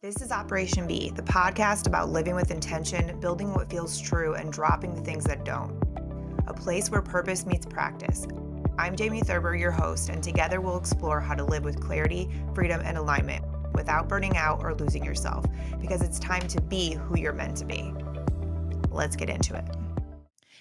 This is Operation B, the podcast about living with intention, building what feels true, and dropping the things that don't. A place where purpose meets practice. I'm Jamie Thurber, your host, and together we'll explore how to live with clarity, freedom, and alignment without burning out or losing yourself, because it's time to be who you're meant to be. Let's get into it.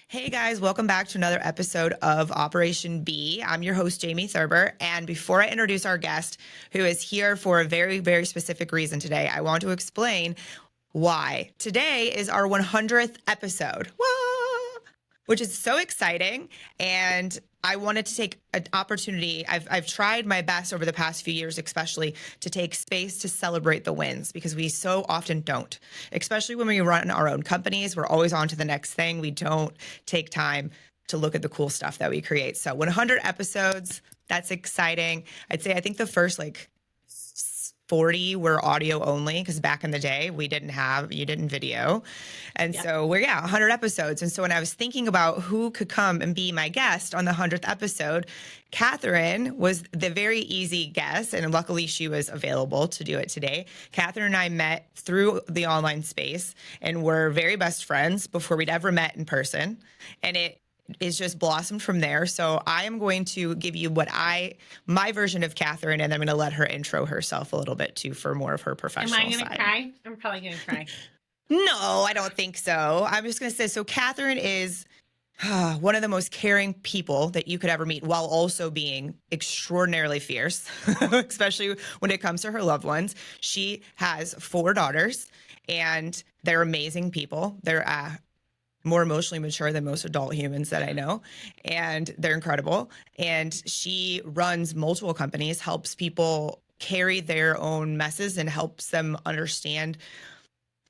Hey guys, welcome back to another episode of Operation B. I'm your host, Jamie Thurber. And before I introduce our guest, who is here for a very, very specific reason today, I want to explain why. Today is our 100th episode, which is so exciting. And I wanted to take an opportunity. I've tried my best over the past few years, especially, to take space to celebrate the wins, because we so often don't, especially when we run our own companies. We're always on to the next thing. We don't take time to look at the cool stuff that we create. So 100 episodes, that's exciting. I think the first 40 were audio only, because back in the day you didn't video. And so we're 100 episodes. And so when I was thinking about who could come and be my guest on the 100th episode, Kathryn was the very easy guess. And luckily she was available to do it today. Kathryn and I met through the online space and were very best friends before we'd ever met in person. And it is just blossomed from there. So I am going to give you my version of Kathryn, and then I'm going to let her intro herself a little bit too for more of her professional side. Am I going to cry? I'm probably going to cry. No, I don't think so. I'm just going to say, so Kathryn is one of the most caring people that you could ever meet, while also being extraordinarily fierce, especially when it comes to her loved ones. She has 4 daughters, and they're amazing people. They're more emotionally mature than most adult humans that I know. And they're incredible. And she runs multiple companies, helps people carry their own messes, and helps them understand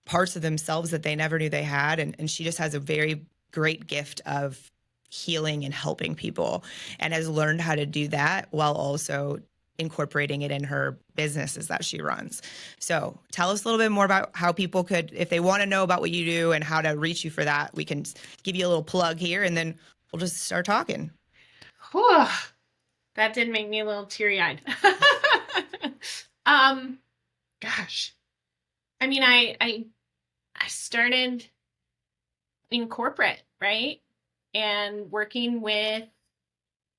parts of themselves that they never knew they had. And she just has a very great gift of healing and helping people, and has learned how to do that while also incorporating it in her businesses that she runs. So tell us a little bit more about how people could, if they want to know about what you do and how to reach you for that, we can give you a little plug here, and then we'll just start talking. Whew, that did make me a little teary-eyed. Gosh. I mean, I started in corporate, right? And working with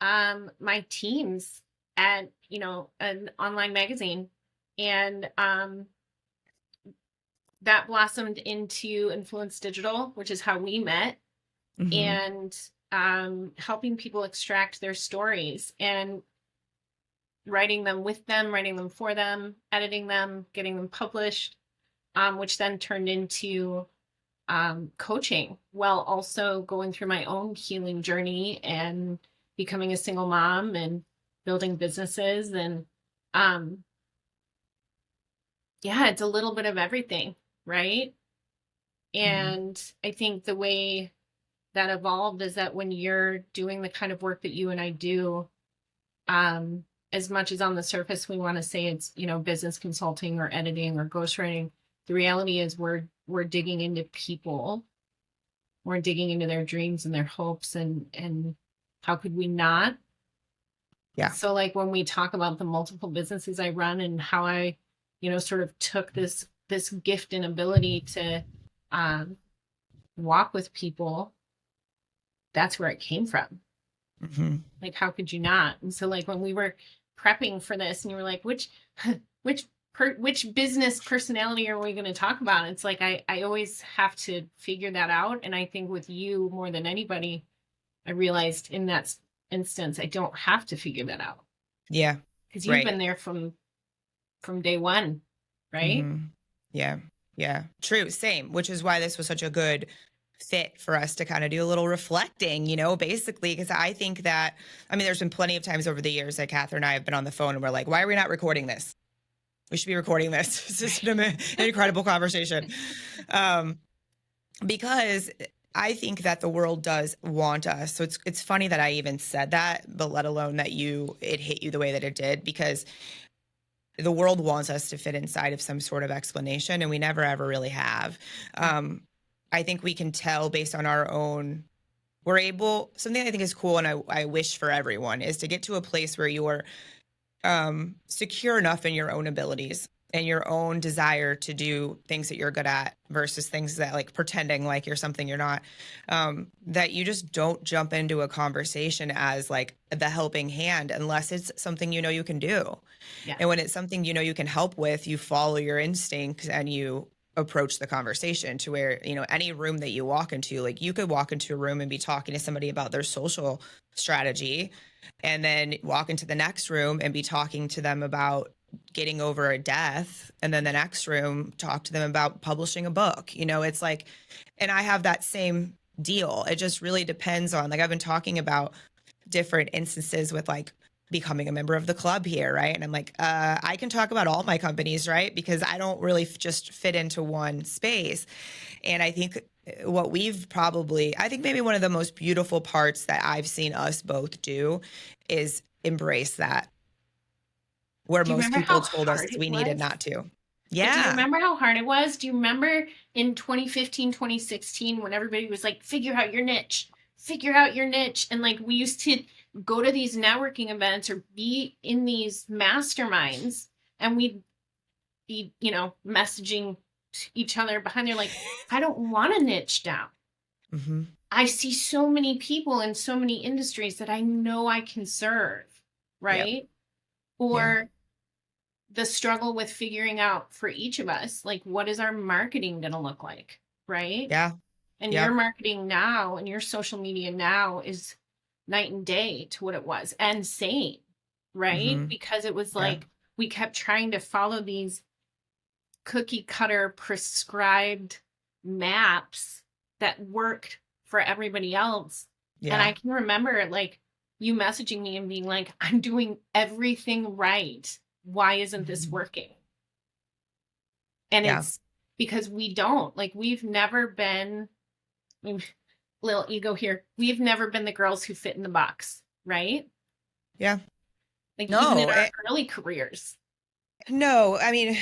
my teams at, an online magazine. And that blossomed into Influence Digital, which is how we met, and helping people extract their stories and writing them with them, writing them for them, editing them, getting them published, which then turned into coaching, while also going through my own healing journey and becoming a single mom and building businesses. And it's a little bit of everything, right? And I think the way that evolved is that when you're doing the kind of work that you and I do, as much as on the surface we want to say it's, business consulting or editing or ghostwriting, the reality is we're digging into people. We're digging into their dreams and their hopes, and how could we not? Yeah. So when we talk about the multiple businesses I run and how I, sort of took this gift and ability to walk with people, that's where it came from. How could you not? And so when we were prepping for this and you were like, which business personality are we going to talk about? It's I always have to figure that out. And I think with you more than anybody, I realized in that instance, I don't have to figure that out. Yeah. Because you've been there from day one, right? Yeah. True. Same. Which is why this was such a good fit for us to kind of do a little reflecting, basically, because I think that, there's been plenty of times over the years that Kathryn and I have been on the phone and we're like, why are we not recording this? We should be recording this. It's just an incredible conversation. Because I think that the world does want us. So it's funny that I even said that, but let alone that it hit you the way that it did, because the world wants us to fit inside of some sort of explanation, and we never ever really have. I think we can tell based on our own, something I think is cool, and I wish for everyone, is to get to a place where you are secure enough in your own abilities and your own desire to do things that you're good at versus things that like pretending like you're something you're not, that you just don't jump into a conversation as like the helping hand unless it's something you know you can do. Yeah. And when it's something you know you can help with, you follow your instincts and you approach the conversation to where, you know, any room that you walk into, like you could walk into a room and be talking to somebody about their social strategy and then walk into the next room and be talking to them about getting over a death, and then the next room talk to them about publishing a book. You know, it's like, and I have that same deal. It just really depends on, like, I've been talking about different instances with like becoming a member of the club here, right? And I'm like, I can talk about all my companies, right? Because I don't really just fit into one space. And I think what we've probably, I think maybe one of the most beautiful parts that I've seen us both do is embrace that, where Do you most remember how people told us hard it we needed was? not to. But do you Yeah. remember how hard it was? Do you remember in 2015, 2016, when everybody was like, figure out your niche, figure out your niche? And like, we used to go to these networking events or be in these masterminds, and we'd be, you know, messaging each other behind there like, I don't want to niche down. Mm-hmm. I see so many people in so many industries that I know I can serve, right? Yep. Or Yeah. the struggle with figuring out for each of us, like, what is our marketing going to look like, right? Yeah. And Yeah. your marketing now and your social media now is night and day to what it was, and same, right? Mm-hmm. Because it was Yeah. like we kept trying to follow these cookie cutter prescribed maps that worked for everybody else. And I Yeah. can remember like you messaging me and being like, I'm doing everything right. Why isn't this Mm-hmm. working? And Yeah. it's because we don't, like, we've never been, I mean, little ego here, we've never been the girls who fit in the box, right? Yeah. Like, even in No, our early careers. no, I mean,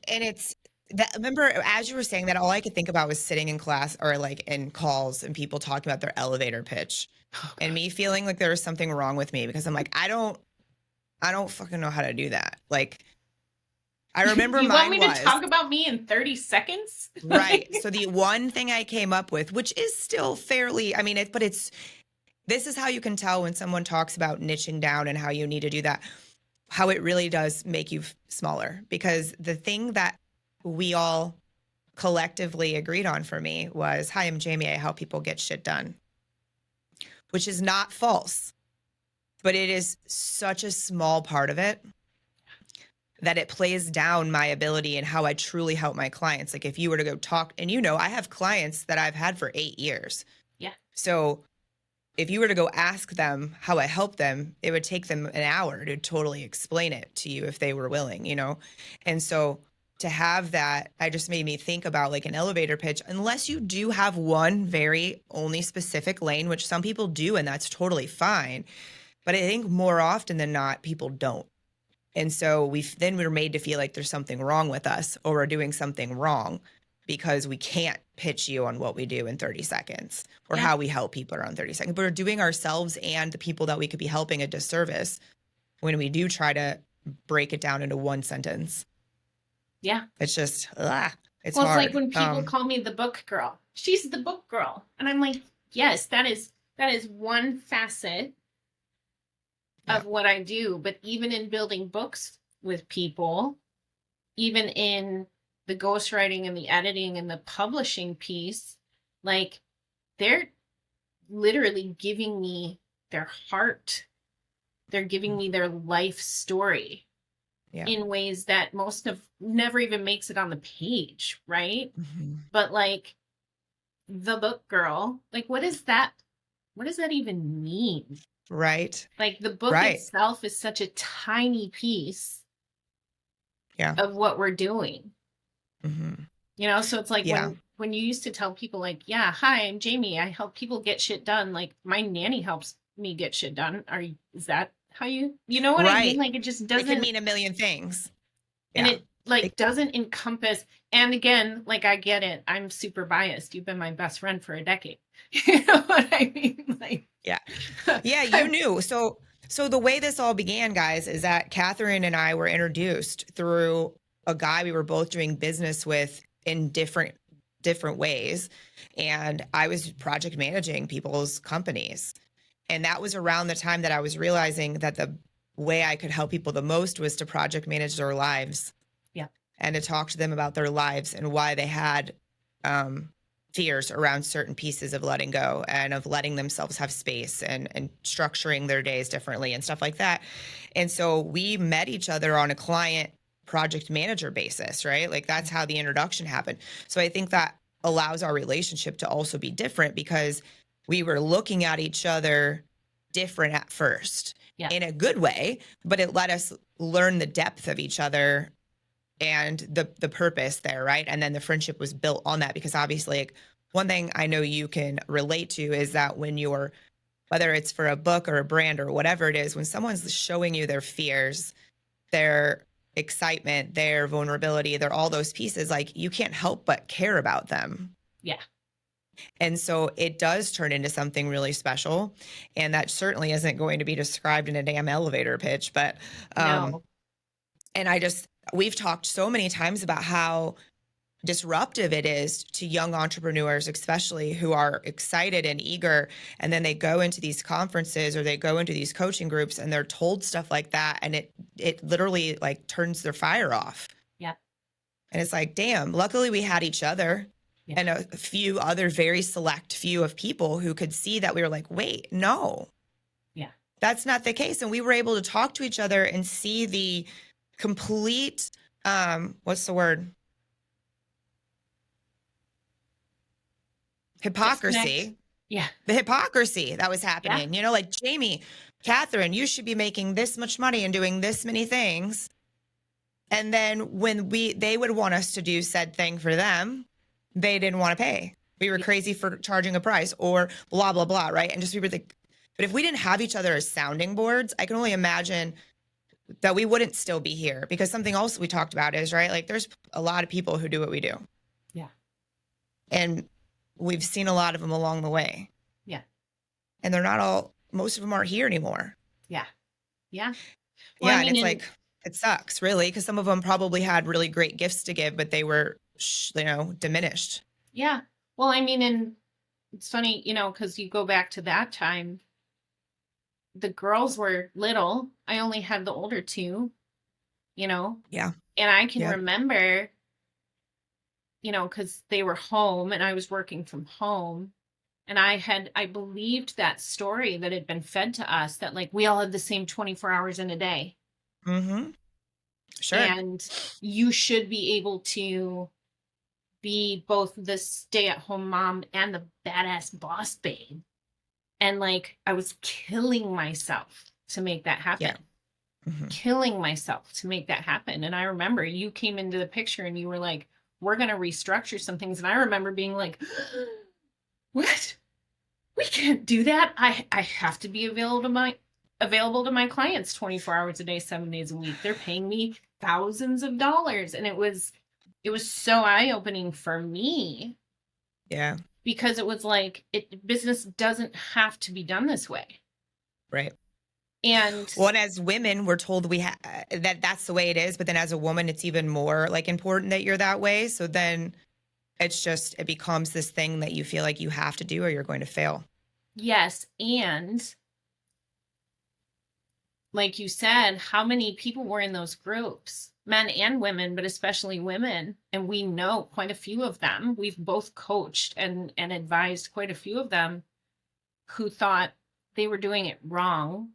and it's that, remember, as you were saying that, all I could think about was sitting in class or like in calls and people talking about their elevator pitch and me feeling like there was something wrong with me because I'm like, I don't fucking know how to do that. Like, I remember You want mine me to was talk about me in 30 seconds? right. So the one thing I came up with, which is still fairly, I mean, this is how you can tell when someone talks about niching down and how you need to do that, how it really does make you smaller. Because the thing that we all collectively agreed on for me was, hi, I'm Jamie. I help people get shit done, which is not false, but it is such a small part of it that it plays down my ability and how I truly help my clients. Like if you were to go talk, and you know, I have clients that I've had for 8 years. Yeah. So if you were to go ask them how I help them, it would take them an hour to totally explain it to you if they were willing, you know? And so to have that, I just made me think about like an elevator pitch, unless you do have one very only specific lane, which some people do, and that's totally fine. But I think more often than not, people don't. And so we're made to feel like there's something wrong with us or we're doing something wrong because we can't pitch you on what we do in 30 seconds or Yeah. how we help people around 30 seconds. But we're doing ourselves and the people that we could be helping a disservice when we do try to break it down into one sentence. Yeah. It's just, it's well, hard. It's like when people call me the book girl. She's the book girl. And I'm like, yes, that is one facet of what I do. But even in building books with people, even in the ghostwriting and the editing and the publishing piece, like they're literally giving me their heart. They're giving me their life story in ways that most of never even makes it on the page, right? Mm-hmm. But like the book girl, like what does that even mean? Right. Like the book itself is such a tiny piece of what we're doing. Mm-hmm. You know, so it's like when you used to tell people like, yeah, hi, I'm Jamie. I help people get shit done. Like my nanny helps me get shit done. Is that how you know what I mean? Like it just doesn't. It can mean a million things. And it like doesn't encompass. And again, like I get it. I'm super biased. You've been my best friend for a decade. You know what I mean? Like you knew. So the way this all began, guys, is that Kathryn and I were introduced through a guy we were both doing business with in different ways. And I was project managing people's companies. And that was around the time that I was realizing that the way I could help people the most was to project manage their lives. Yeah. And to talk to them about their lives and why they had fears around certain pieces of letting go and of letting themselves have space and structuring their days differently and stuff like that. And so we met each other on a client project manager basis, right? Like that's how the introduction happened. So I think that allows our relationship to also be different because we were looking at each other different at first in a good way, but it let us learn the depth of each other and the purpose there, right? And then the friendship was built on that because obviously like, one thing I know you can relate to is that when you're, whether it's for a book or a brand or whatever it is, when someone's showing you their fears, their excitement, their vulnerability, they're all those pieces, like you can't help but care about them. Yeah. And so it does turn into something really special. And that certainly isn't going to be described in a damn elevator pitch, but, No. and we've talked so many times about how disruptive it is to young entrepreneurs, especially who are excited and eager. And then they go into these conferences or they go into these coaching groups and they're told stuff like that. And it literally like turns their fire off. Yeah. And it's like, damn, luckily we had each other and a few other very select few of people who could see that we were like, wait, no. Yeah. That's not the case. And we were able to talk to each other and see the complete, what's the word? Hypocrisy. Disconnect. Yeah. The hypocrisy that was happening, you know, like Jamie, Kathryn, you should be making this much money and doing this many things. And then when they would want us to do said thing for them, they didn't want to pay. We were crazy for charging a price or blah, blah, blah. Right. And just we were like, but if we didn't have each other as sounding boards, I can only imagine that we wouldn't still be here because something else we talked about is right. Like there's a lot of people who do what we do. Yeah. And we've seen a lot of them along the way. Yeah. And most of them aren't here anymore. Yeah. Yeah. Well, yeah. And it's like, it sucks really. Because some of them probably had really great gifts to give, but they were, diminished. Yeah. Well, I mean, and it's funny, because you go back to that time, the girls were little. I only had the older two, Yeah. And I can remember, because they were home and I was working from home. And I believed that story that had been fed to us that like we all had the same 24 hours in a day. Mm-hmm. Sure. And you should be able to be both the stay-at-home mom and the badass boss babe. And like I was killing myself to make that happen. Yeah. Mm-hmm. Killing myself to make that happen. And I remember you came into the picture and you were like, we're going to restructure some things. And I remember being like, what? We can't do that. I have to be available to my clients 24 hours a day, 7 days a week. They're paying me thousands of dollars. And it was so eye-opening for me. Yeah. Because it was like, business doesn't have to be done this way. Right. And as women, we're told that's the way it is. But then as a woman, it's even more like important that you're that way. So then it becomes this thing that you feel like you have to do or you're going to fail. Yes. And like you said, how many people were in those groups, men and women, but especially women. And we know quite a few of them. We've both coached and advised quite a few of them who thought they were doing it wrong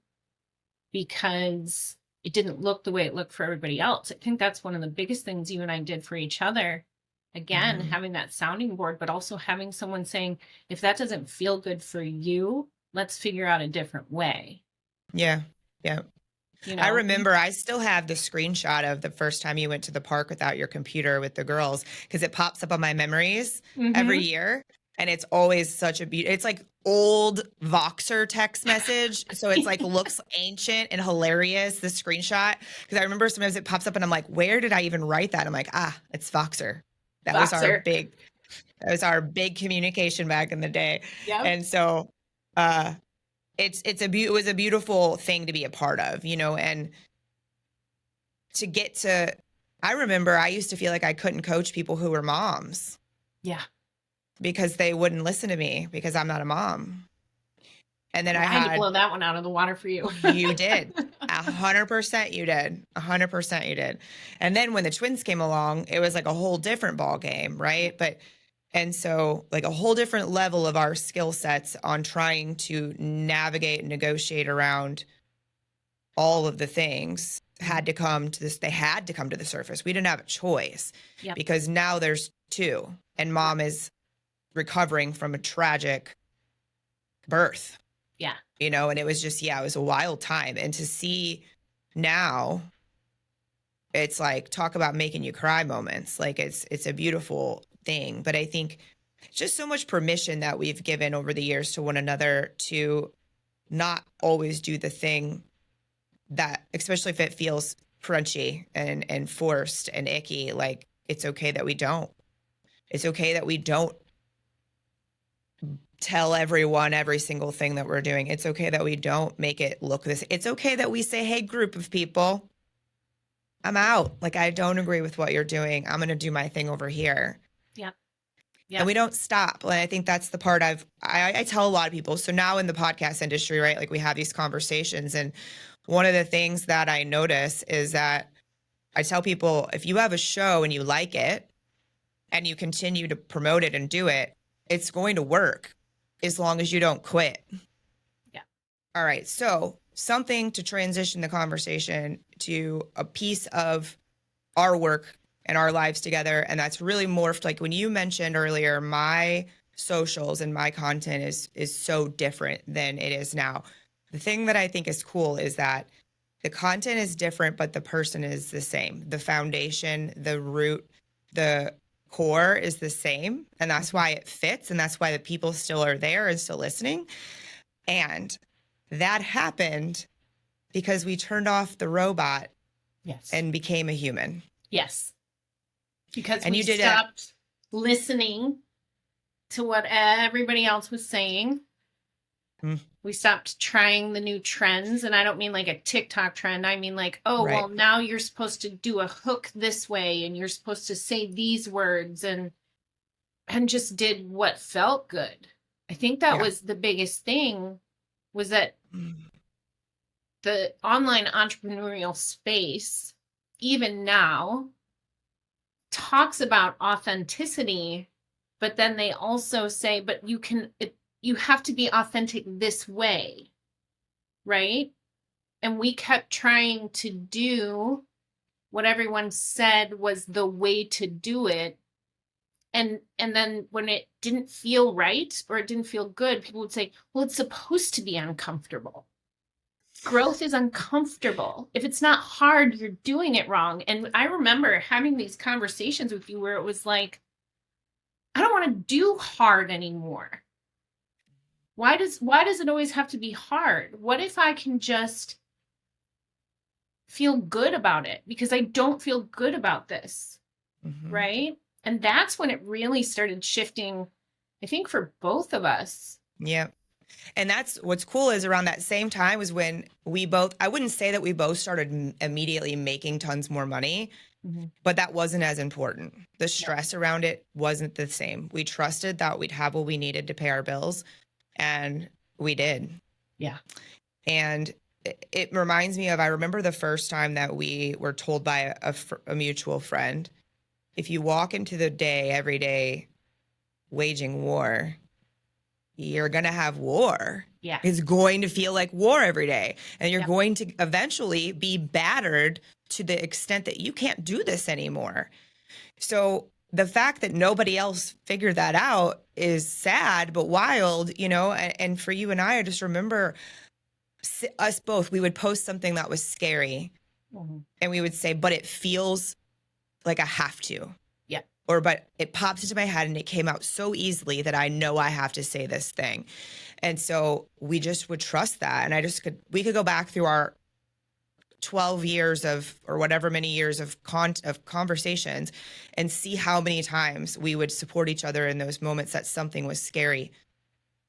because it didn't look the way it looked for everybody else. I think that's one of the biggest things you and I did for each other. Again, having that sounding board, but also having someone saying, if that doesn't feel good for you, let's figure out a different way. Yeah. Yeah. I remember I still have the screenshot of the first time you went to the park without your computer with the girls because it pops up on my memories every year. And it's always such a it's like old Voxer text message. So it's like looks ancient and hilarious, the screenshot. Because I remember sometimes it pops up and I'm like, where did I even write that? I'm like, it's Voxer. That was our big communication back in the day. Yep. And so it was a beautiful thing to be a part of, and to get to I remember I used to feel like I couldn't coach people who were moms. Yeah. Because they wouldn't listen to me because I'm not a mom. And then I had to blow that one out of the water for you. You did. 100% you did. 100% you did. And then when the twins came along, it was like a whole different ball game, right? And so like a whole different level of our skill sets on trying to navigate and negotiate around all of the things had to come to this. They had to come to the surface. We didn't have a choice because now there's two, and mom is recovering from a tragic birth. Yeah. You know, and it was just, it was a wild time. And to see now, it's like, talk about making you cry moments. Like it's a beautiful thing. But I think just so much permission that we've given over the years to one another to not always do the thing that, especially if it feels crunchy and forced and icky, like it's okay that we don't. It's okay that we don't tell everyone every single thing that we're doing. It's okay that we don't make it look this. It's okay that we say, hey, group of people, I'm out. Like, I don't agree with what you're doing. I'm going to do my thing over here. Yeah. And we don't stop. And I think that's the part I tell a lot of people. So now in the podcast industry, right, like we have these conversations. And one of the things that I notice is that I tell people, if you have a show and you like it and you continue to promote it and do it, it's going to work as long as you don't quit. Yeah. All right. So something to transition the conversation to a piece of our work and our lives together. And that's really morphed. Like when you mentioned earlier, my socials and my content is so different than it is now. The thing that I think is cool is that the content is different, but the person is the same. The foundation, the root, the core is the same. And that's why it fits. And that's why the people still are there and still listening. And that happened because we turned off the robot and became a human. Yes. Because and we stopped listening to what everybody else was saying. We stopped trying the new trends. And I don't mean like a TikTok trend. I mean like, well, now you're supposed to do a hook this way and you're supposed to say these words and just did what felt good. I think that was the biggest thing, was that the online entrepreneurial space, even now, talks about authenticity, but then they also say, but you have to be authentic this way, right? And we kept trying to do what everyone said was the way to do it. And then when it didn't feel right or it didn't feel good, people would say, well, it's supposed to be uncomfortable. Growth is uncomfortable. If it's not hard, you're doing it wrong. And I remember having these conversations with you where it was like, I don't want to do hard anymore. Why does it always have to be hard? What if I can just feel good about it? Because I don't feel good about this, right? And that's when it really started shifting, I think, for both of us. Yeah. And that's what's cool is around that same time was when we both, I wouldn't say that we both started immediately making tons more money, but that wasn't as important. The stress around it wasn't the same. We trusted that we'd have what we needed to pay our bills, and we did. Yeah. And it reminds me of, I remember the first time that we were told by a mutual friend, if you walk into the day every day waging war, you're going to have war. Yeah. It's going to feel like war every day. And you're going to eventually be battered to the extent that you can't do this anymore. So the fact that nobody else figured that out is sad, but wild, you know, and for you and I just remember us both, we would post something that was scary and we would say, but it feels like I have to. Yeah. But it pops into my head and it came out so easily that I know I have to say this thing. And so we just would trust that. And we could go back through our 12 years of, or whatever many years of conversations and see how many times we would support each other in those moments that something was scary.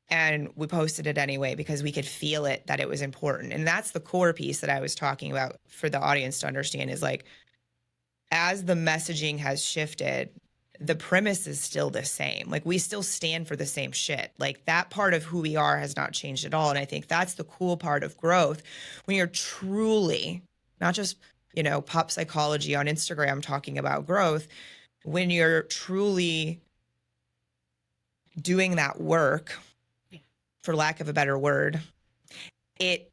And we posted it anyway because we could feel it, that it was important. And that's the core piece that I was talking about for the audience to understand, is like, as the messaging has shifted, the premise is still the same. Like, we still stand for the same shit. Like, that part of who we are has not changed at all. And I think that's the cool part of growth, when you're truly not just, pop psychology on Instagram talking about growth, when you're truly doing that work, for lack of a better word, it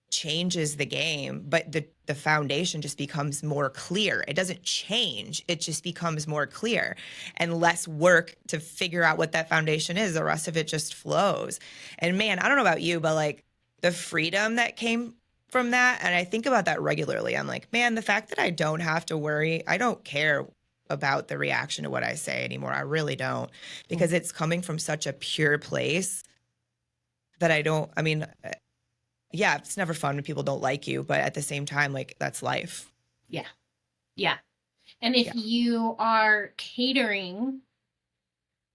changes the game, but the foundation just becomes more clear. It doesn't change. It just becomes more clear, and less work to figure out what that foundation is. The rest of it just flows. And man, I don't know about you, but like the freedom that came from that, and I think about that regularly. I'm like, man, the fact that I don't have to worry, I don't care about the reaction to what I say anymore. I really don't, because it's coming from such a pure place that yeah, it's never fun when people don't like you, but at the same time, like, that's life. Yeah. Yeah. And if you are catering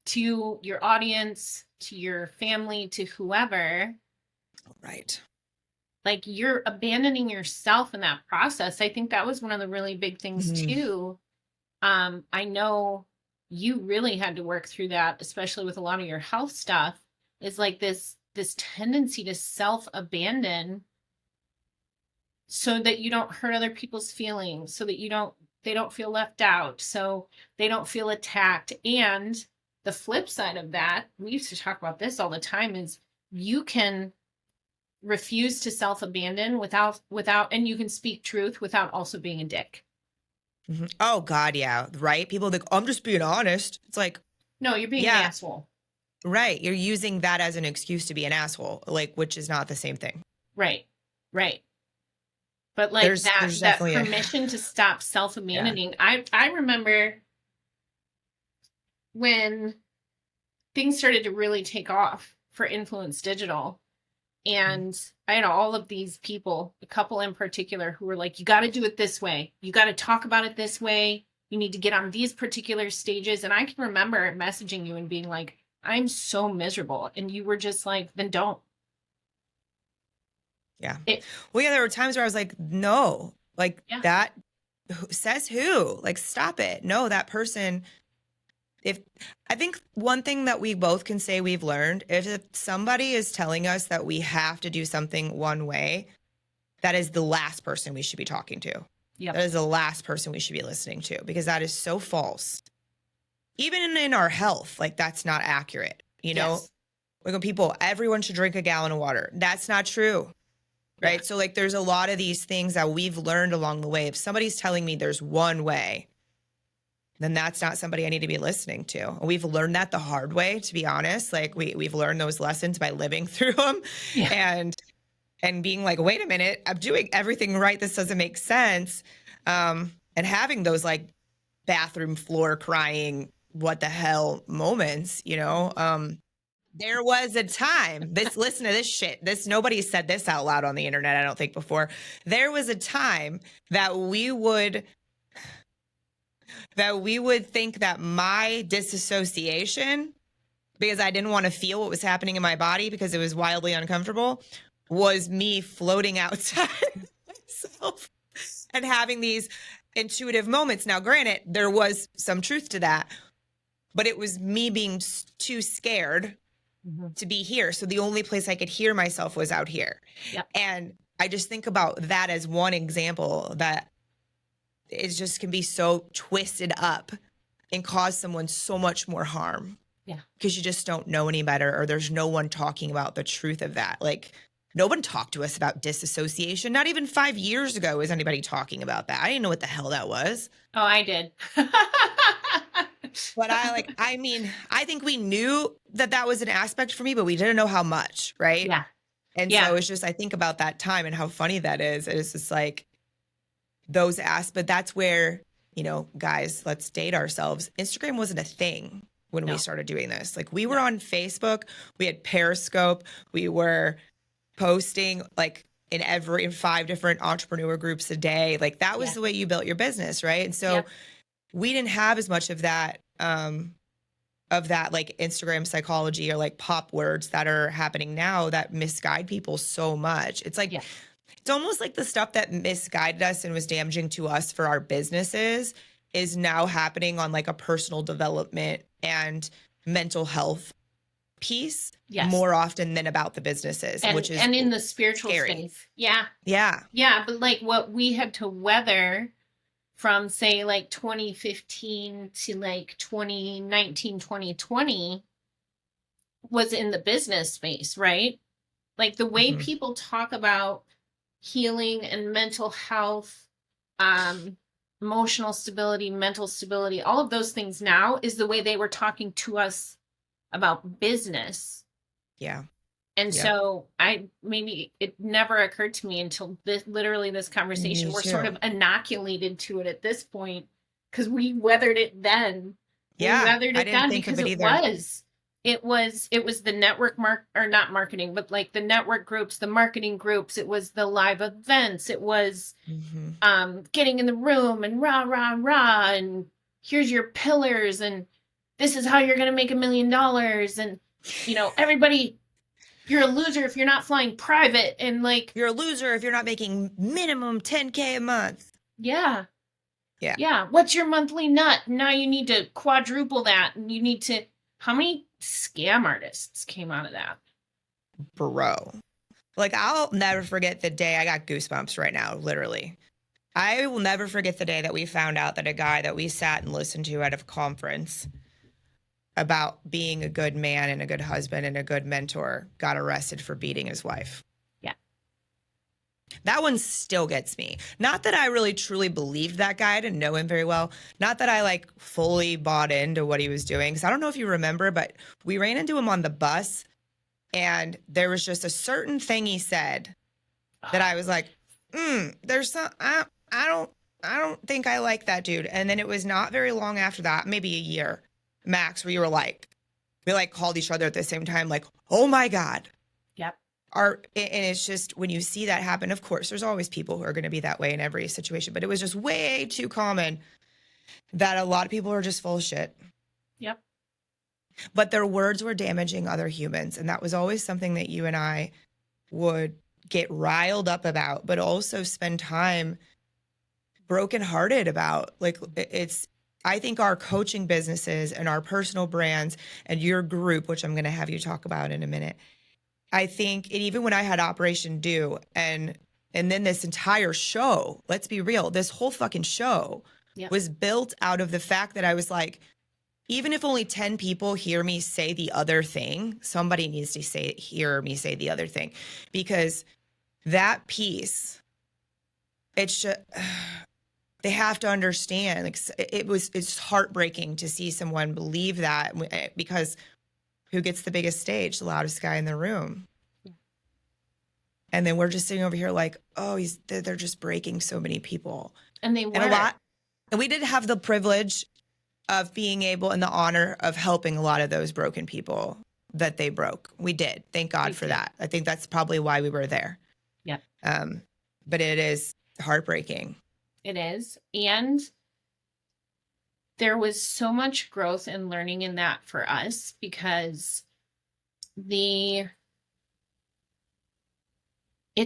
to your audience, to your family, to whoever, right, like, you're abandoning yourself in that process. I think that was one of the really big things too. I know you really had to work through that, especially with a lot of your health stuff, is like this tendency to self-abandon so that you don't hurt other people's feelings, so that they don't feel left out, so they don't feel attacked. And the flip side of that, we used to talk about this all the time, is you can refuse to self-abandon without, and you can speak truth without also being a dick. Oh God, yeah, right? People think, I'm just being honest. It's like, no, you're being an asshole. Right. You're using that as an excuse to be an asshole, like, which is not the same thing. Right. But like, there's that permission to stop self-abandoning. Yeah. I remember when things started to really take off for Influence Digital, and I had all of these people, a couple in particular, who were like, you got to do it this way. You got to talk about it this way. You need to get on these particular stages. And I can remember messaging you and being like, I'm so miserable. And you were just like, then don't. Yeah. Well, yeah, there were times where I was like, no, like, that says who? Like, stop it. No, that person. I think one thing that we both can say we've learned is, if somebody is telling us that we have to do something one way, that is the last person we should be talking to. Yep. That is the last person we should be listening to, because that is so false. Even in our health, like, that's not accurate. Like, when everyone should drink a gallon of water. That's not true. Right. Yeah. So like, there's a lot of these things that we've learned along the way. If somebody's telling me there's one way, then that's not somebody I need to be listening to. And we've learned that the hard way, to be honest. Like, we've learned those lessons by living through them, and being like, wait a minute, I'm doing everything right. This doesn't make sense. And having those like bathroom floor crying, what the hell moments, there was a time, listen to this shit. Nobody said this out loud on the internet, I don't think, before. There was a time that we would think that my disassociation, because I didn't want to feel what was happening in my body because it was wildly uncomfortable, was me floating outside myself and having these intuitive moments. Now, granted, there was some truth to that, but it was me being too scared to be here. So the only place I could hear myself was out here. Yep. And I just think about that as one example that it just can be so twisted up and cause someone so much more harm. Yeah. Because you just don't know any better, or there's no one talking about the truth of that. Like, no one talked to us about disassociation. Not even 5 years ago was anybody talking about that. I didn't know what the hell that was. Oh, I did. But I think we knew that was an aspect for me, but we didn't know how much, right? Yeah. And so it's just, I think about that time and how funny that is. It's just like those aspects. That's where, guys, let's date ourselves. Instagram wasn't a thing when we started doing this. Like, we were on Facebook, we had Periscope, we were posting like in 5 different entrepreneur groups a day. Like, that was the way you built your business, right? And so we didn't have as much of that like Instagram psychology or like pop words that are happening now that misguide people so much. It's like It's almost like the stuff that misguided us and was damaging to us for our businesses is now happening on like a personal development and mental health piece Yes. more often than about the businesses, which is And in the spiritual scary. space. Yeah. Yeah. Yeah. But like what we had to weather from say like 2015 to like 2019, 2020 was in the business space, right? Like the way people talk about healing and mental health, emotional stability, mental stability, all of those things now is the way they were talking to us about business. Yeah. And so maybe it never occurred to me until literally this conversation. We're sort of inoculated to it at this point because we weathered it then. Yeah. We weathered it then because it was the network not marketing, but like the network groups, the marketing groups, it was the live events, it was getting in the room and rah, rah, rah, and here's your pillars, and this is how you're going to make $1 million. And, everybody, you're a loser if you're not flying private. And like, you're a loser if you're not making minimum 10K a month. Yeah. Yeah. Yeah. What's your monthly nut? Now you need to quadruple that. And you need to, how many scam artists came out of that? Bro. Like, I'll never forget the day. I got goosebumps right now, literally. I will never forget the day that we found out that a guy that we sat and listened to at a conference about being a good man and a good husband and a good mentor got arrested for beating his wife. Yeah. That one still gets me. Not that I really truly believed that guy. I didn't know him very well. Not that I like fully bought into what he was doing. Because I don't know if you remember, but we ran into him on the bus and there was just a certain thing he said that I was like, there's some, I don't think I like that dude. And then it was not very long after that, maybe a year max, where you were like, we like called each other at the same time, like, oh my God. Yep. And it's just when you see that happen, of course, there's always people who are going to be that way in every situation, but it was just way too common that a lot of people are just full of shit. Yep. But their words were damaging other humans. And that was always something that you and I would get riled up about, but also spend time brokenhearted about. Like, I think our coaching businesses and our personal brands and your group, which I'm going to have you talk about in a minute, I think, and even when I had Operation Do and then this entire show, let's be real, this whole fucking show was built out of the fact that I was like, even if only 10 people hear me say the other thing, somebody needs to hear me say the other thing, because that piece, it's just, they have to understand. Like, it's heartbreaking to see someone believe that, because who gets the biggest stage? The loudest guy in the room. Yeah. And then we're just sitting over here like, oh, they're just breaking so many people. And they were. And we did have the privilege of being able and the honor of helping a lot of those broken people that they broke. We did. Thank God for that. I think that's probably why we were there. Yeah. But it is heartbreaking. It is. And there was so much growth and learning in that for us, because it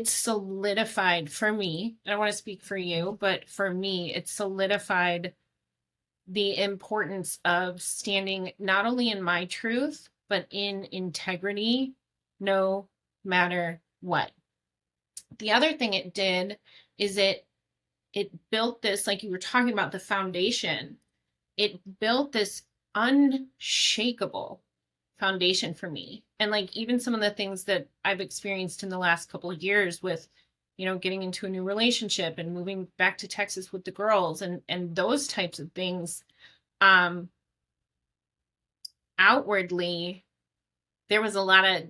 solidified for me. I don't want to speak for you, but for me, it solidified the importance of standing not only in my truth, but in integrity, no matter what. The other thing it did is it built this, like you were talking about, the foundation. It built this unshakable foundation for me. And like even some of the things that I've experienced in the last couple of years with, getting into a new relationship and moving back to Texas with the girls and those types of things, outwardly, there was a lot of,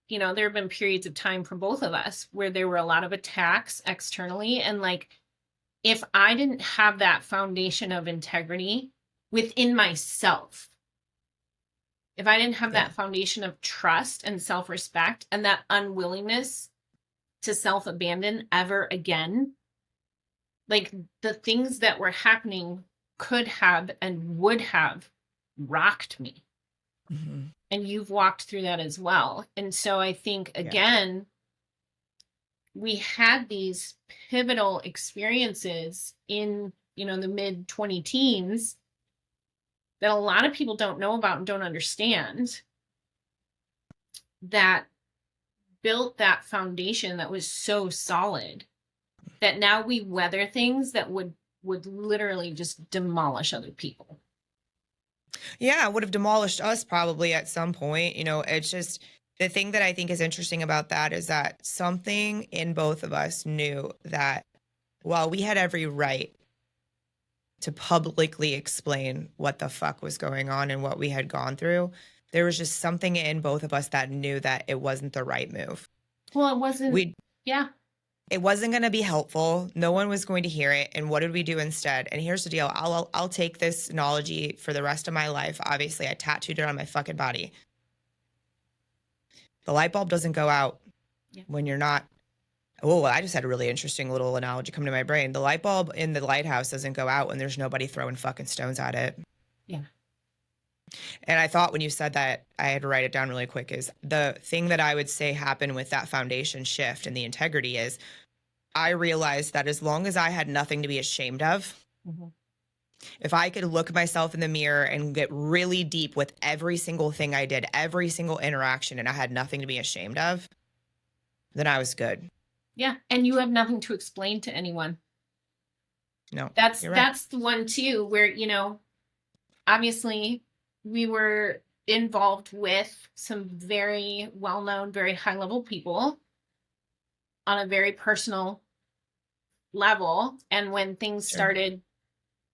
there have been periods of time for both of us where there were a lot of attacks externally. And like, if I didn't have that foundation of integrity within myself, if I didn't have that foundation of trust and self-respect and that unwillingness to self-abandon ever again, like the things that were happening could have and would have rocked me. Mm-hmm. And you've walked through that as well. And so I think, again, we had these pivotal experiences in, the mid 20 teens that a lot of people don't know about and don't understand, that built that foundation that was so solid that now we weather things that would literally just demolish other people. Yeah, it would have demolished us probably at some point. It's just the thing that I think is interesting about that is that something in both of us knew that while we had every right to publicly explain what the fuck was going on and what we had gone through, there was just something in both of us that knew that it wasn't the right move. Well, it wasn't. We Yeah. It wasn't going to be helpful. No one was going to hear it. And what did we do instead? And here's the deal. I'll take this analogy for the rest of my life. Obviously, I tattooed it on my fucking body. The light bulb doesn't go out when you're not. Oh, I just had a really interesting little analogy come to my brain. The light bulb in the lighthouse doesn't go out when there's nobody throwing fucking stones at it. Yeah. And I thought when you said that, I had to write it down really quick, is the thing that I would say happened with that foundation shift and the integrity is I realized that as long as I had nothing to be ashamed of, if I could look myself in the mirror and get really deep with every single thing I did, every single interaction, and I had nothing to be ashamed of, then I was good. Yeah. And you have nothing to explain to anyone. No, that's you're right. That's the one too, where, obviously we were involved with some very well-known, very high-level people on a very personal level. And when things started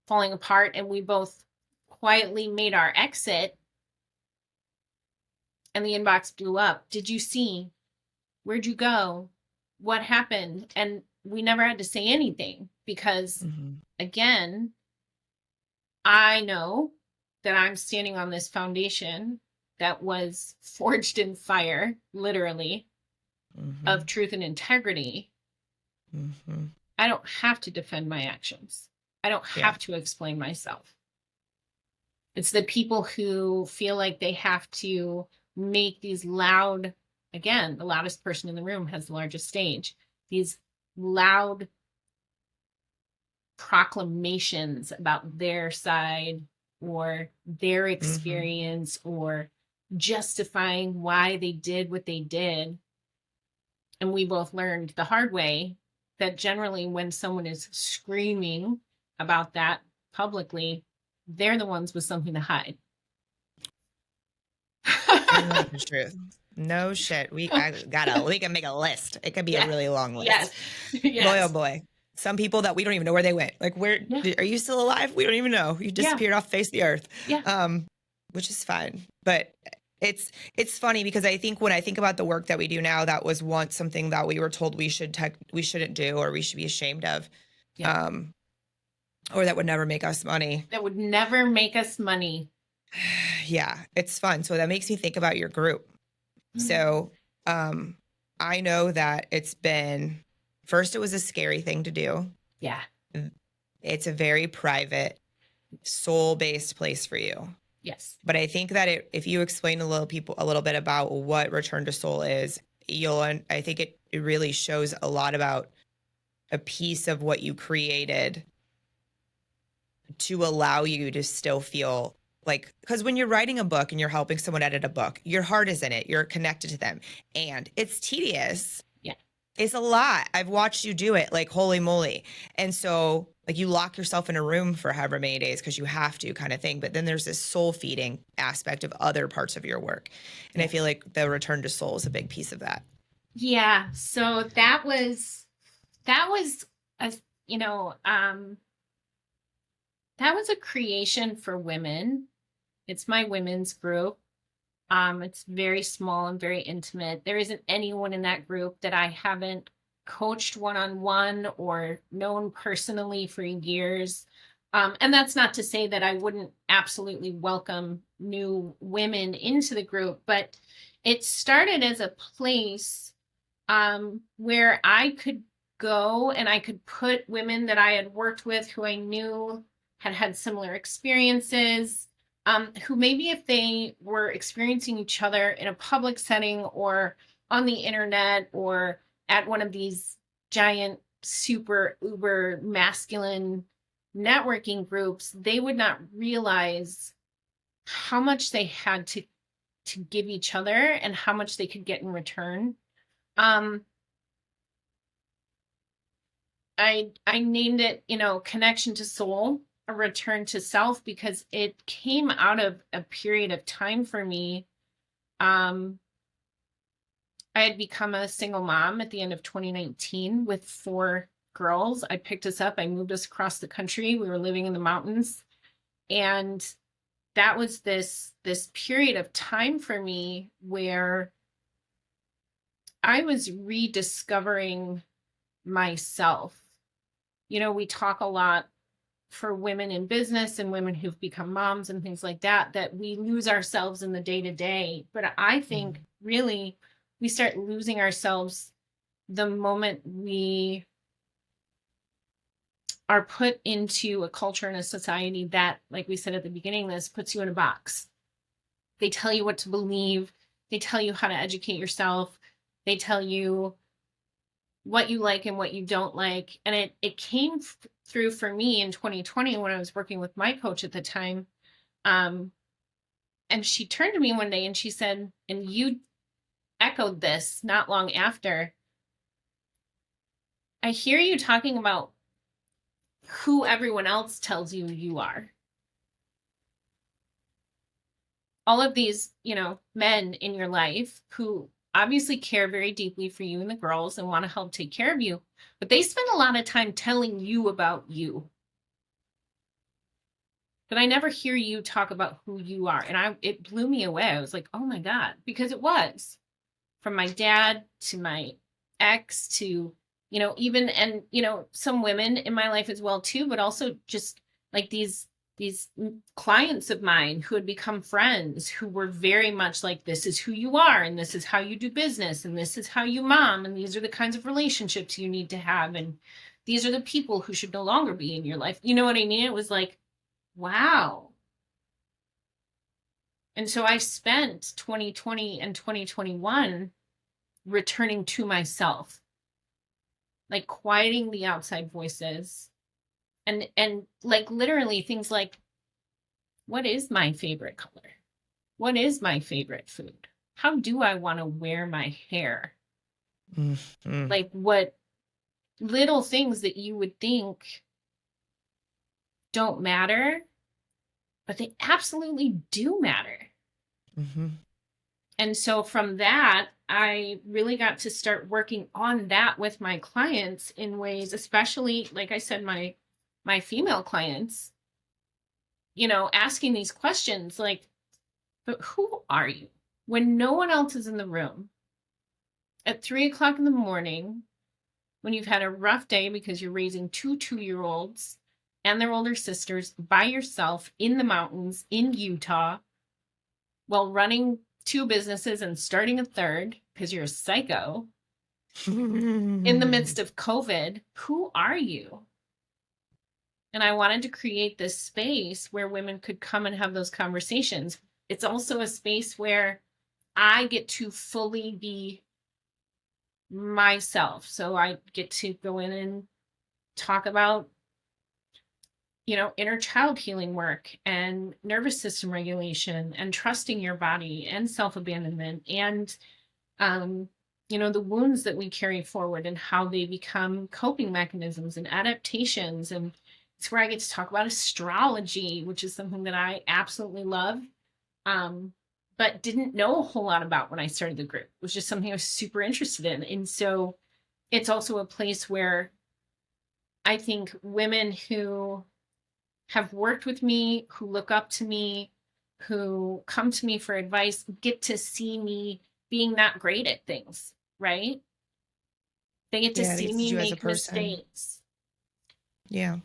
falling apart and we both quietly made our exit and the inbox blew up, did you see? Where'd you go? What happened? And we never had to say anything because, again, I know that I'm standing on this foundation that was forged in fire, literally, of truth and integrity. I don't have to defend my actions. I don't have to explain myself. It's the people who feel like they have to make these loud, again, the loudest person in the room has the largest stage, these loud proclamations about their side or their experience or justifying why they did what they did. And we both learned the hard way that generally when someone is screaming about that publicly, they're the ones with something to hide. And that's the truth. No shit. We can make a list. It could be a really long list. Yes. Boy, oh boy. Some people that we don't even know where they went. Like, are you still alive? We don't even know. You disappeared off the face of the earth. Which is fine. But it's funny because I think when I think about the work that we do now, that was once something that we were told we shouldn't do or we should be ashamed of. Or that would never make us money. That would never make us money. Yeah, it's fun. So that makes me think about your group. So I know that first it was a scary thing to do. Yeah. It's a very private, soul-based place for you. Yes. But I think that if you explain a little bit about what Return to Soul is, I think it really shows a lot about a piece of what you created to allow you to still feel like, because when you're writing a book and you're helping someone edit a book, your heart is in it. You're connected to them. And it's tedious. Yeah. It's a lot. I've watched you do it, like, holy moly. And so, like, you lock yourself in a room for however many days because you have to, kind of thing. But then there's this soul feeding aspect of other parts of your work. And I feel like the Return to Soul is a big piece of that. Yeah. So that was a creation for women. It's my women's group. It's very small and very intimate. There isn't anyone in that group that I haven't coached one-on-one or known personally for years. And that's not to say that I wouldn't absolutely welcome new women into the group, but it started as a place where I could go and I could put women that I had worked with who I knew had similar experiences, who maybe if they were experiencing each other in a public setting or on the internet or at one of these giant, super uber masculine networking groups, they would not realize how much they had to give each other and how much they could get in return. I named it, connection to soul, a return to self, because it came out of a period of time for me. I had become a single mom at the end of 2019 with 4 girls. I picked us up. I moved us across the country. We were living in the mountains. And that was this period of time for me where I was rediscovering myself. We talk a lot for women in business and women who've become moms and things like that, that we lose ourselves in the day-to-day. But I think really we start losing ourselves the moment we are put into a culture and a society that, like we said at the beginning, this puts you in a box. They tell you what to believe. They tell you how to educate yourself. They tell you what you like and what you don't like. And it came through for me in 2020 when I was working with my coach at the time. And she turned to me one day and she said, and you echoed this not long after, I hear you talking about who everyone else tells you you are. All of these, men in your life who obviously care very deeply for you and the girls and want to help take care of you, but they spend a lot of time telling you about you. But I never hear you talk about who you are. And it blew me away. I was like, oh my God, because it was from my dad to my ex to, even, and, some women in my life as well too, but also just like these clients of mine who had become friends who were very much like, this is who you are, and this is how you do business, and this is how you mom, and these are the kinds of relationships you need to have, and these are the people who should no longer be in your life. You know what I mean? It was like, wow. And so I spent 2020 and 2021 returning to myself, like quieting the outside voices, and like literally things like, what is my favorite color? What is my favorite food? How do I want to wear my hair? Mm-hmm. Like what little things that you would think don't matter, but they absolutely do matter. Mm-hmm. And so from that, I really got to start working on that with my clients in ways, especially, like I said, my female clients, asking these questions like, but who are you? When no one else is in the room at 3:00 in the morning, when you've had a rough day because you're raising 2 2-year-olds and their older sisters by yourself in the mountains in Utah, while running 2 businesses and starting a third because you're a psycho in the midst of COVID, who are you? And I wanted to create this space where women could come and have those conversations. It's also a space where I get to fully be myself. So I get to go in and talk about, inner child healing work and nervous system regulation and trusting your body and self-abandonment and, the wounds that we carry forward and how they become coping mechanisms and adaptations. And it's where I get to talk about astrology, which is something that I absolutely love, but didn't know a whole lot about when I started the group. It was just something I was super interested in. And so it's also a place where I think women who have worked with me, who look up to me, who come to me for advice, get to see me being not great at things, right? They get to see me make mistakes. Yeah.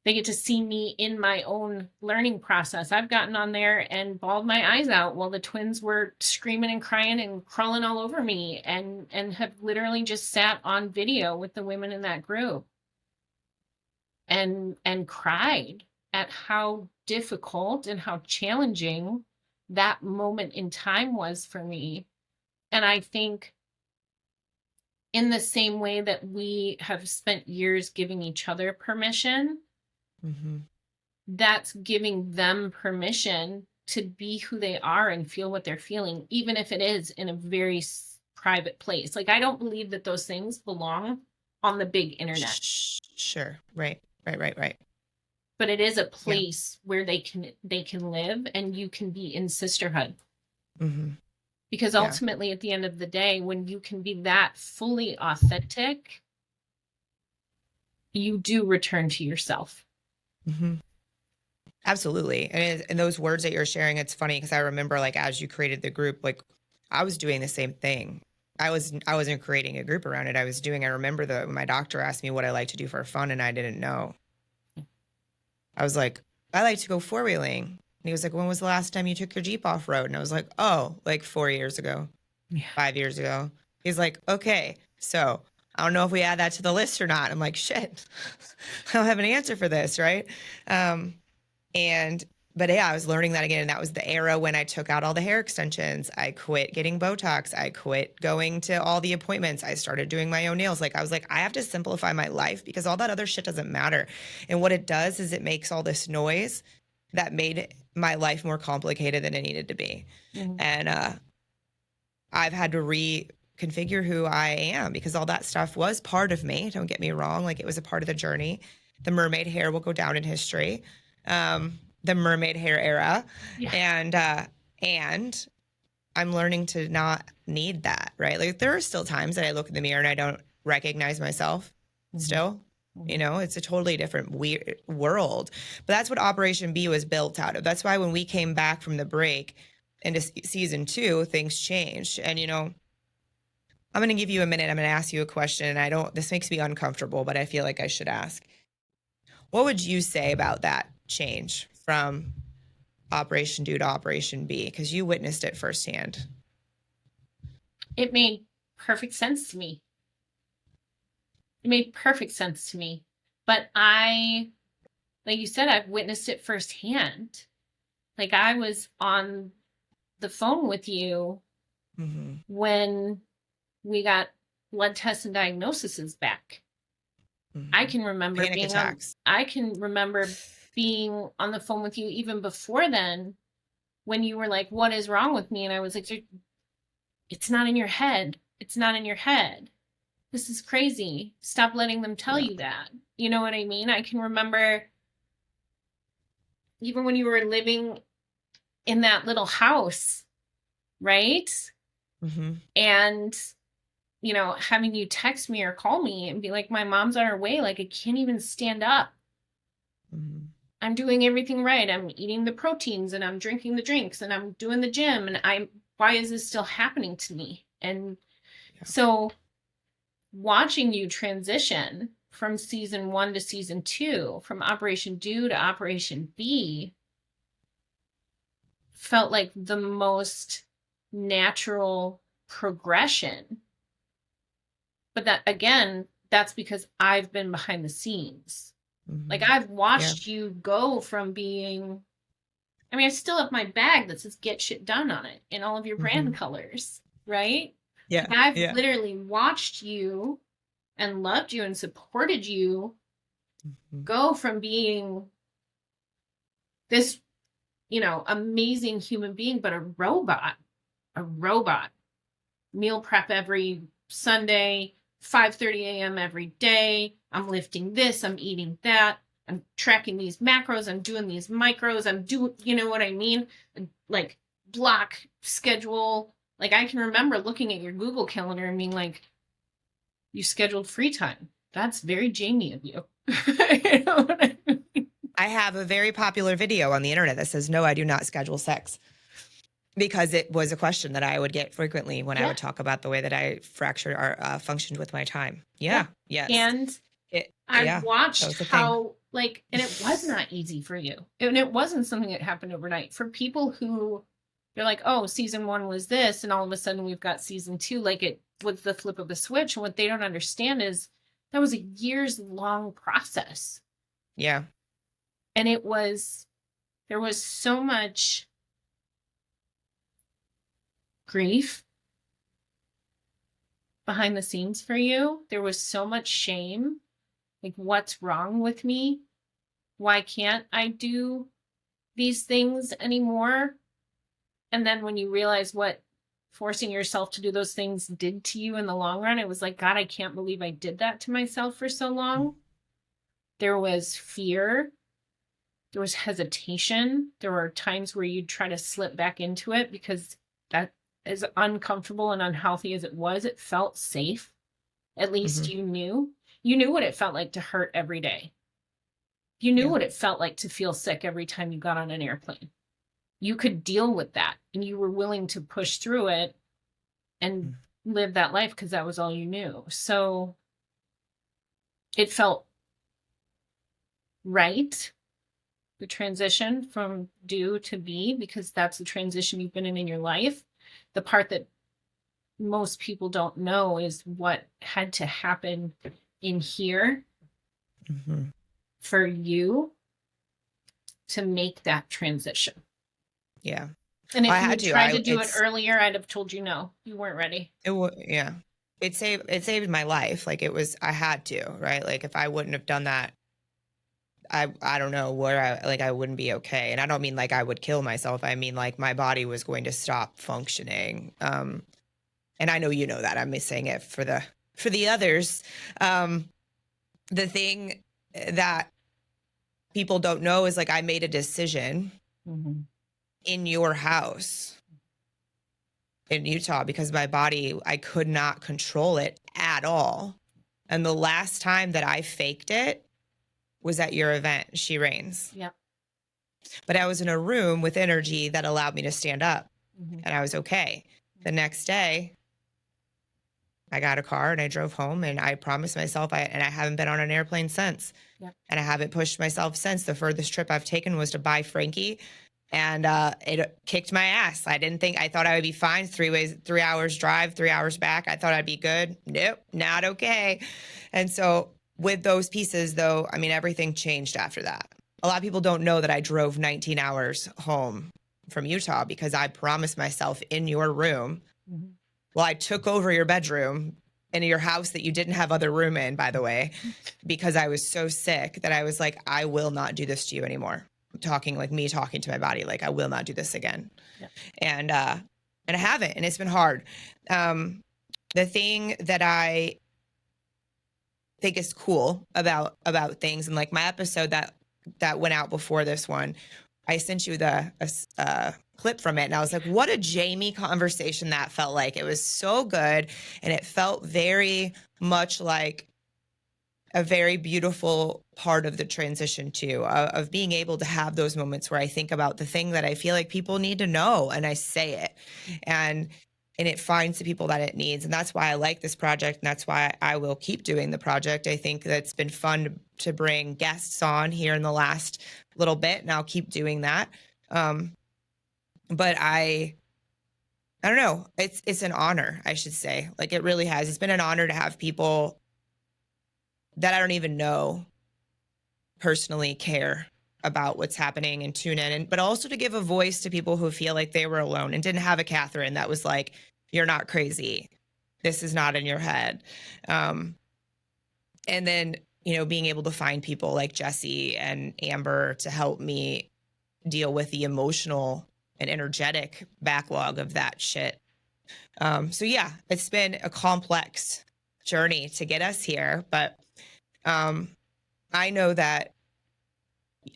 They get to see me in my own learning process. I've gotten on there and bawled my eyes out while the twins were screaming and crying and crawling all over me, and have literally just sat on video with the women in that group and cried at how difficult and how challenging that moment in time was for me. And I think in the same way that we have spent years giving each other permission, that's giving them permission to be who they are and feel what they're feeling, even if it is in a very private place. Like, I don't believe that those things belong on the big internet. Sure. Right. But it is a place where they can live, and you can be in sisterhood. Because ultimately, at the end of the day, when you can be that fully authentic, you do return to yourself. Absolutely. And those words that you're sharing, it's funny because I remember, like, as you created the group, like, I was doing the same thing. I wasn't creating a group around it. I remember when my doctor asked me what I like to do for fun, and I didn't know. I was like, I like to go four-wheeling. And he was like, when was the last time you took your Jeep off-road? And I was like, oh, like 4 years ago, 5 years ago. He's like, okay, so I don't know if we add that to the list or not. I'm like, shit, I don't have an answer for this, right? But yeah, I was learning that again. And that was the era when I took out all the hair extensions. I quit getting Botox. I quit going to all the appointments. I started doing my own nails. Like, I was like, I have to simplify my life because all that other shit doesn't matter. And what it does is it makes all this noise that made my life more complicated than it needed to be. And I've had to reconfigure who I am because all that stuff was part of me. Don't get me wrong. Like, it was a part of the journey. The mermaid hair will go down in history. The mermaid hair era. And I'm learning to not need that, right? Like, there are still times that I look in the mirror and I don't recognize myself still. You know, it's a totally different weird world. But that's what Operation B was built out of. That's why when we came back from the break into season 2, things changed. And, you know, I'm going to give you a minute. I'm going to ask you a question. And this makes me uncomfortable, but I feel like I should ask. What would you say about that change from Operation Do to Operation B? Because you witnessed it firsthand. It made perfect sense to me. But like you said, I've witnessed it firsthand. Like, I was on the phone with you when we got blood tests and diagnoses back. I can remember being on the phone with you even before then, when you were like, what is wrong with me? And I was like, it's not in your head. It's not in your head. This is crazy. Stop letting them tell you that. You know what I mean? I can remember even when you were living in that little house, right? And, you know, having you text me or call me and be like, my mom's on her way. Like, I can't even stand up. I'm doing everything right. I'm eating the proteins and I'm drinking the drinks and I'm doing the gym. And why is this still happening to me? And so watching you transition from season 1 to season 2, from Operation Do to Operation B, felt like the most natural progression. But that, again, that's because I've been behind the scenes. Like, I've watched you go from being, I mean, I still have my bag that says "Get Shit Done" on it in all of your brand colors, right? Yeah. Like, I've literally watched you and loved you and supported you go from being this, you know, amazing human being, but a robot. Meal prep every Sunday, 5:30 a.m. every day. I'm lifting this, I'm eating that, I'm tracking these macros, I'm doing these micros, I'm doing, you know what I mean? Like, block, schedule. Like, I can remember looking at your Google Calendar and being like, you scheduled free time. That's very Jamie of you. You know what I mean? I have a very popular video on the internet that says, no, I do not schedule sex. Because it was a question that I would get frequently when I would talk about the way that I fractured or functioned with my time. Yes. And I've watched how, like, and it was not easy for you. And it wasn't something that happened overnight. For people who, they're like, oh, season 1 was this, and all of a sudden we've got season 2, like, it was the flip of the switch. And what they don't understand is that was a years-long process. Yeah. And there was so much grief, behind the scenes for you. There was so much shame. Like, what's wrong with me? Why can't I do these things anymore? And then when you realize what forcing yourself to do those things did to you in the long run, it was like, God, I can't believe I did that to myself for so long. There was fear. There was hesitation. There were times where you'd try to slip back into it because that, as uncomfortable and unhealthy as it was, it felt safe. At least you knew. You knew what it felt like to hurt every day. You knew what it felt like to feel sick every time you got on an airplane. You could deal with that, and you were willing to push through it and live that life because that was all you knew. So it felt right, the transition from do to be, because that's the transition you've been in your life. The part that most people don't know is what had to happen in here for you to make that transition. Yeah. And if you tried to do it earlier, I'd have told you no, you weren't ready. It saved my life. Like, I had to, right? Like, if I wouldn't have done that, I don't know where I wouldn't be okay. And I don't mean like I would kill myself. I mean like my body was going to stop functioning. And I know you know that. I'm saying it for the others. The thing that people don't know is like I made a decision in your house in Utah because my body, I could not control it at all. And the last time that I faked it was at your event, She Reigns. Yep. But I was in a room with energy that allowed me to stand up and I was okay. The next day, I got a car and I drove home and I promised myself, and I haven't been on an airplane since. Yep. And I haven't pushed myself since. The furthest trip I've taken was to buy Frankie, and it kicked my ass. I thought I would be fine. 3 hours drive, 3 hours back. I thought I'd be good. Nope, not okay. And so with those pieces though, I mean, everything changed after that. A lot of people don't know that I drove 19 hours home from Utah because I promised myself in your room. Well, I took over your bedroom in your house that you didn't have other room in, by the way, because I was so sick that I was like, I will not do this to you anymore. I'm talking to my body, like I will not do this again. Yeah. And I haven't, and it's been hard. The thing that I think is cool about things, and like my episode that went out before this one, I sent you the clip from it, and I was like, what a Jamie conversation that felt like. It was so good, and it felt very much like a very beautiful part of the transition too, of being able to have those moments where I think about the thing that I feel like people need to know, and I say it, and it finds the people that it needs. And that's why I like this project, and that's why I will keep doing the project. I think that's been fun to bring guests on here in the last little bit, and I'll keep doing that. But I don't know. It's an honor, I should say. Like, it really has. It's been an honor to have people that I don't even know personally care about what's happening and tune in, but also to give a voice to people who feel like they were alone and didn't have a Kathryn that was like, you're not crazy. This is not in your head. And then, being able to find people like Jesse and Amber to help me deal with the emotional and energetic backlog of that shit. So yeah, it's been a complex journey to get us here, but I know that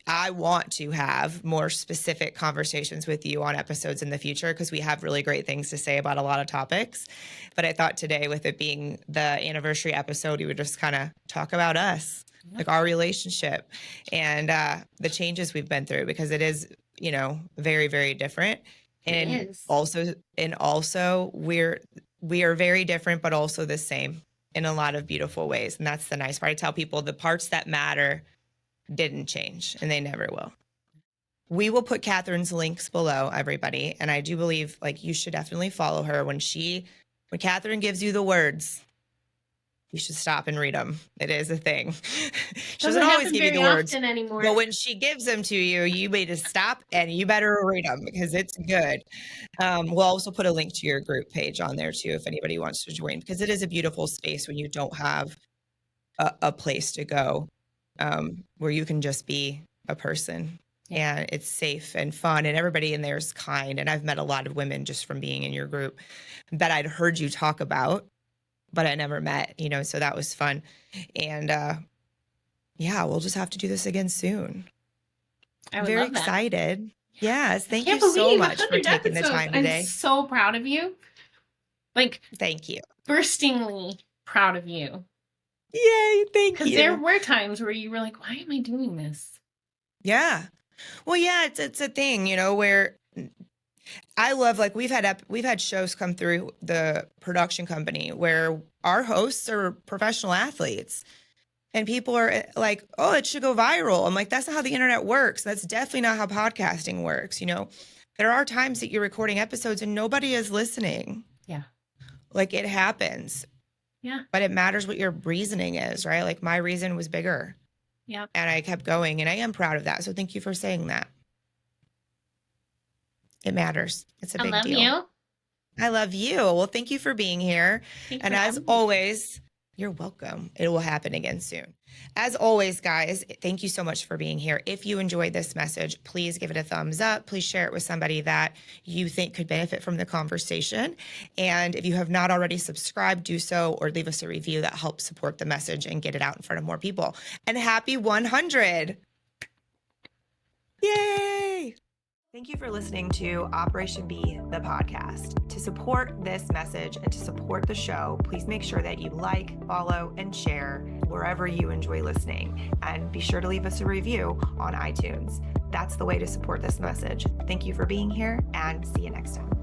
I want to have more specific conversations with you on episodes in the future because we have really great things to say about a lot of topics. But I thought today, with it being the anniversary episode, we would just kind of talk about us, like our relationship and the changes we've been through, because it is, very, very different. And also we are very different, but also the same in a lot of beautiful ways. And that's the nice part. I tell people the parts that matter didn't change, and they never will. We will put Kathryn's links below, everybody. And I do believe, like, you should definitely follow her when Kathryn gives you the words, you should stop and read them. It is a thing. She Doesn't doesn't always happen give you the very words, often anymore. but when she gives them to you, you need to stop and you better read them because it's good. We'll also put a link to your group page on there too, if anybody wants to join, because it is a beautiful space when you don't have a place to go, where you can just be a person. Yeah. And it's safe and fun, and everybody in there is kind. And I've met a lot of women just from being in your group that I'd heard you talk about, but I never met, so that was fun. And yeah, we'll just have to do this again soon. I would Very love that. Excited. Yes. Thank you Can't so believe much for 100 taking the episodes. time today. I'm so proud of you. Thank you. Burstingly proud of you. Yay. Thank you. Because there were times where you were like, why am I doing this? Yeah. Well, yeah, it's a thing, where I love, we've had shows come through the production company where our hosts are professional athletes, and people are like, oh, it should go viral. I'm like, that's not how the internet works. That's definitely not how podcasting works. There are times that you're recording episodes and nobody is listening. Yeah. It happens. Yeah. But it matters what your reasoning is, right? My reason was bigger. Yeah. And I kept going, and I am proud of that. So thank you for saying that. It matters. It's a big deal. I love you. I love you. Well, thank you for being here. And as always, you're welcome. It will happen again soon. As always, guys, thank you so much for being here. If you enjoyed this message, please give it a thumbs up. Please share it with somebody that you think could benefit from the conversation. And if you have not already subscribed, do so, or leave us a review. That helps support the message and get it out in front of more people. And happy 100. Yay. Thank you for listening to Operation B, the podcast. To support this message and to support the show, please make sure that you like, follow, and share wherever you enjoy listening. And be sure to leave us a review on iTunes. That's the way to support this message. Thank you for being here, and see you next time.